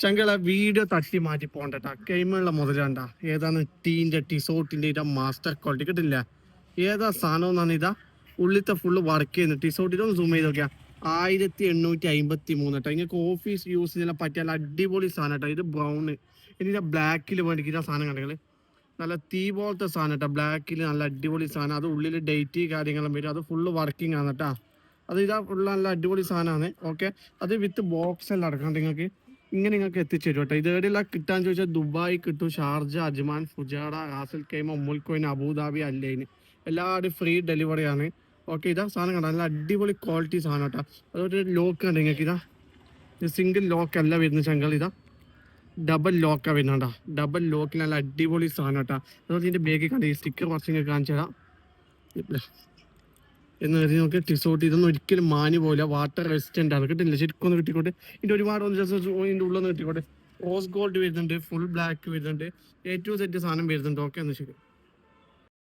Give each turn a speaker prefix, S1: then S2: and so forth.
S1: ചങ്കള video തട്ടി മാറ്റി പോകണ്ടട്ടാ. കൈമുള്ള മുതലാണ്ട ഏതാണ് ടീൻ്റെ ടിസോട്ടിൻ്റെ ഇതാ മാസ്റ്റർ ക്വാളിറ്റി കിട്ടില്ല. ഏതാ സാധനം എന്നാണ് ഇതാ ഉള്ളിലത്തെ ഫുള്ള് വർക്ക് ചെയ്യുന്നത്. ടിസോട്ടിൽ ഒന്ന് സൂം ചെയ്ത് നോക്കിയാ 1853 കേട്ടോ. നിങ്ങൾക്ക് ഓഫീസ് യൂസിനെല്ലാം പറ്റിയാൽ അടിപൊളി സാധനം കേട്ടോ. ഇത് ബ്രൗണ് ഇനി ബ്ലാക്കിൽ വേണ്ടിക്കുന്ന സാധനം കണ്ടെങ്കിൽ നല്ല തീ പോലത്തെ സാധനം കേട്ടോ. ബ്ലാക്കിൽ നല്ല അടിപൊളി സാധനം. അത് ഉള്ളിൽ ഡേറ്റ് കാര്യങ്ങളും വരും. അത് ഫുള്ള് വർക്കിംഗ് ആണ് കേട്ടോ. അത് ഇതാ ഫുള്ള് നല്ല അടിപൊളി സാധനമാണ്. ഓക്കെ, അത് വിത്ത് ബോക്സ് എല്ലാം അടക്കാണ്ട് നിങ്ങൾക്ക് ഇങ്ങനെ നിങ്ങൾക്ക് എത്തിച്ചേരും കേട്ടോ. ഇത് എവിടെയെല്ലാം കിട്ടാൻ ചോദിച്ചാൽ ദുബായ് കിട്ടും, Sharjah, Ajman, Fujairah, Ras al Khaimah, ഉമ്മുൽ കോയിൻ, അബുദാബി, അല്ലൈൻ എല്ലാവരും ഫ്രീ ഡെലിവറിയാണ്. ഓക്കെ, ഇതാ സാധനം കണ്ടോ, നല്ല അടിപൊളി ക്വാളിറ്റി സാധനം കേട്ടോ. അതുപോലെ ലോക്ക് കണ്ടോ നിങ്ങൾക്ക്, ഇതാ ഇത് സിംഗിൾ ലോക്ക് അല്ല വരുന്ന ചങ്കൾ, ഇതാ ഡബിൾ ലോക്കാണ് വരുന്നുണ്ടോ. ഡബിൾ ലോക്കിൽ നല്ല അടിപൊളി സാധനം കേട്ടോ. അതുപോലെ ഇതിൻ്റെ ബാഗിൽ കണ്ട ഈ സ്റ്റിക്കർ കുറച്ച് നിങ്ങൾക്ക് കാണിച്ചു തരാം എന്ന് കരുതി നമുക്ക്. ടിസോട്ട് ഇതൊന്നും ഒരിക്കലും മാനി പോലെ വാട്ടർ റെസിസ്റ്റൻ്റ് ആണ്. കിട്ടില്ല, ശരിക്കും ഒന്ന് കിട്ടിക്കോട്ടെ. ഇതിൻ്റെ ഒരുപാട് ഇതിൻ്റെ ഉള്ളൊന്ന് കിട്ടിക്കോട്ടെ. റോസ് ഗോൾഡ് വരുന്നുണ്ട്, ഫുൾ ബ്ലാക്ക് വരുന്നുണ്ട്, A to Z സാധനം വരുന്നുണ്ട്. ഓക്കെ, എന്ന് ശരി.